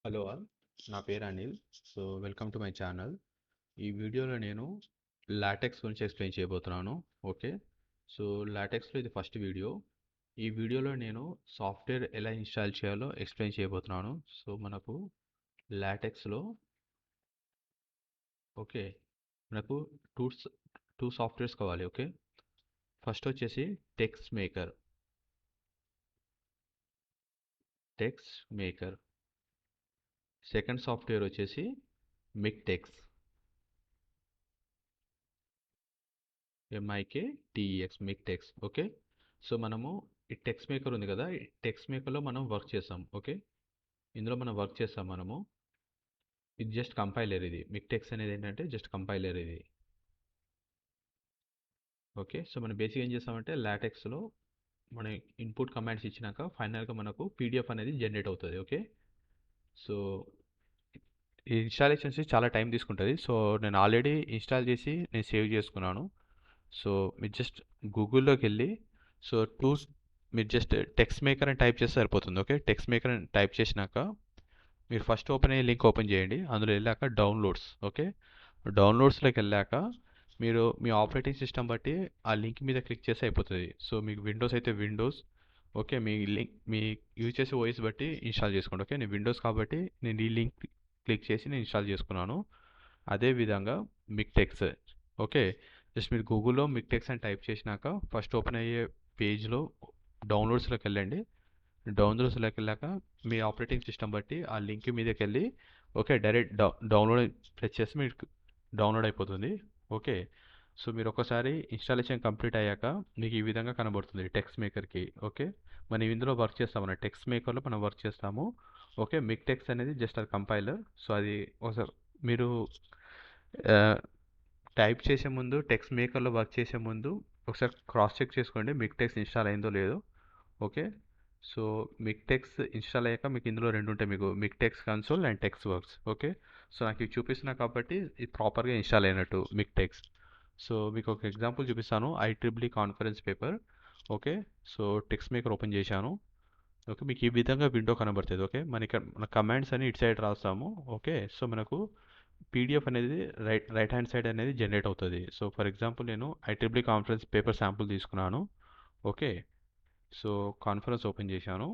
Hello all, నా పేరు Anil. So welcome to my channel. ఈ వీడియోలో నేను లాటెక్స్ గురించి ఎక్స్ప్లెయిన్ చేయబోతున్నాను. ఓకే, సో లాటెక్స్లో ఇది ఫస్ట్ వీడియో. ఈ వీడియోలో నేను సాఫ్ట్వేర్ ఎలా ఇన్స్టాల్ చేయాలో ఎక్స్ప్లెయిన్ చేయబోతున్నాను. సో మనకు లాటెక్స్లో ఓకే మనకు టూల్స్ టూ సాఫ్ట్వేర్స్ కావాలి. ఓకే, ఫస్ట్ వచ్చేసి టెక్స్ట్ మేకర్. సెకండ్ సాఫ్ట్వేర్ వచ్చేసి మిక్టెక్స్. మిక్టెక్స్. ఓకే, సో మనము ఈ టెక్స్ట్ మేకర్ ఉంది కదా, ఈ టెక్స్ట్ మేకర్లో మనం వర్క్ చేస్తాం. ఓకే, ఇందులో మనం వర్క్ చేస్తాం మనము. ఇది జస్ట్ కంపైలర్. ఇది మిక్టెక్స్ అనేది ఏంటంటే జస్ట్ కంపైలర్ ఇది. ఓకే, సో మనం బేసిక్ ఏం చేస్తామంటే లాటెక్స్లో మన ఇన్పుట్ కమాండ్స్ ఇచ్చినాక ఫైనల్గా మనకు పీడిఎఫ్ అనేది జనరేట్ అవుతుంది. ఓకే, సో ఈ ఇన్స్టాలేషన్స్ చాలా టైం తీసుకుంటుంది. సో నేను ఆల్రెడీ ఇన్స్టాల్ చేసి నేను సేవ్ చేసుకున్నాను. సో మీరు జస్ట్ గూగుల్లోకి వెళ్ళి సో టూల్స్ మీరు జస్ట్ టెక్స్ట్ మేకర్ అని టైప్ చేస్తే సరిపోతుంది. ఓకే, టెక్స్ట్ మేకర్ అని టైప్ చేసినాక మీరు ఫస్ట్ ఓపెన్ అయ్యే లింక్ ఓపెన్ చేయండి. అందులో వెళ్ళాక డౌన్లోడ్స్. ఓకే, డౌన్లోడ్స్లోకి వెళ్ళాక మీరు మీ ఆపరేటింగ్ సిస్టమ్ బట్టి ఆ లింక్ మీద క్లిక్ చేస్తే అయిపోతుంది. సో మీకు విండోస్ అయితే విండోస్. ఓకే, మీ లింక్ మీ యూజ్ చేసే ఓఎస్ బట్టి ఇన్స్టాల్ చేసుకోండి. ఓకే, నేను విండోస్ కాబట్టి నేను ఈ లింక్ క్లిక్ చేసి నేను ఇన్స్టాల్ చేసుకున్నాను. అదేవిధంగా మిక్టెక్స్. ఓకే, జస్ట్ మీరు గూగుల్లో మిక్టెక్స్ అని టైప్ చేసినాక ఫస్ట్ ఓపెన్ అయ్యే పేజ్లో డౌన్లోడ్స్లోకి వెళ్ళండి. డౌన్లోడ్స్లోకి వెళ్ళాక మీ ఆపరేటింగ్ సిస్టమ్ బట్టి ఆ లింక్ మీదకి వెళ్ళి ఓకే డైరెక్ట్ డౌన్లోడ్ ప్రెస్ చేస్తే మీకు డౌన్లోడ్ అయిపోతుంది. ఓకే, సో మీరు ఒకసారి ఇన్స్టాలేషన్ కంప్లీట్ అయ్యాక మీకు ఈ విధంగా కనబడుతుంది టెక్స్ట్ మేకర్కి. ఓకే, మనం ఇందులో వర్క్ చేస్తాము, టెక్స్ట్ మేకర్లో మనం వర్క్ చేస్తాము. ఓకే, మిక్టెక్స్ అనేది జస్ట్ అది కంపైలర్. సో అది ఒకసారి మీరు టైప్ చేసే ముందు టెక్స్ట్ మేకర్లో వర్క్ చేసే ముందు ఒకసారి క్రాస్ చెక్ చేసుకోండి మిక్టెక్స్ ఇన్స్టాల్ అయిందో లేదో. ఓకే, సో మిక్టెక్స్ ఇన్స్టాల్ అయ్యాక మీకు ఇందులో రెండు ఉంటాయి, మీకు MiKTeX console and TeXworks. Okay, so నాకు ఇవి చూపిస్తున్నా కాబట్టి ఇది ప్రాపర్గా ఇన్స్టాల్ అయినట్టు మిక్టెక్స్. సో మీకు ఒక ఎగ్జాంపుల్ చూపిస్తాను, IEEE conference paper. Okay, so text maker open చేశాను. ఓకే, మీకు ఈ విధంగా విండో కనబడుతుంది. ఓకే, మన కమాండ్స్ అని ఇటు సైడ్ రాస్తాము. ఓకే, సో మనకు పీడిఎఫ్ అనేది రైట్ హ్యాండ్ సైడ్ అనేది జనరేట్ అవుతుంది. సో ఫర్ ఎగ్జాంపుల్ నేను IEEE కాన్ఫరెన్స్ పేపర్ శాంపుల్ తీసుకున్నాను. ఓకే, సో కాన్ఫరెన్స్ ఓపెన్ చేశాను.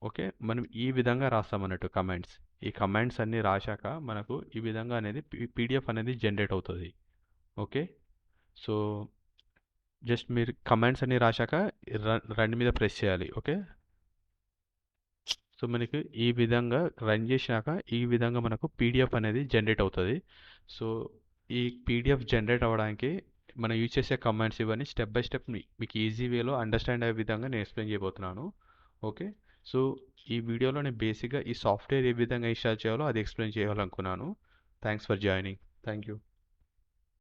ఓకే, మనం ఈ విధంగా రాస్తాం అన్నట్టు కమాండ్స్. ఈ కమాండ్స్ అన్నీ రాశాక మనకు ఈ విధంగా అనేది పీడిఎఫ్ అనేది జనరేట్ అవుతుంది. ఓకే, సో జస్ట్ మీరు కమాండ్స్ అన్నీ రాశాక రన్ మీద ప్రెస్ చేయాలి. ఓకే, సో మనకి ఈ విధంగా రన్ చేసినాక ఈ విధంగా మనకు పీడిఎఫ్ అనేది జనరేట్ అవుతుంది. సో ఈ పీడిఎఫ్ జనరేట్ అవ్వడానికి మనం యూజ్ చేసే కమాండ్స్ ఇవన్నీ స్టెప్ బై స్టెప్ మీకు ఈజీ వేలో అండర్స్టాండ్ అయ్యే విధంగా నేను ఎక్స్ప్లెయిన్ చేయబోతున్నాను. ఓకే, సో ఈ వీడియోలో నేను బేసిక్గా ఈ సాఫ్ట్వేర్ ఏ విధంగా ఇన్స్టాల్ చేయాలో అది ఎక్స్ప్లెయిన్ చేయాలనుకున్నాను. Thanks for joining. Thank you.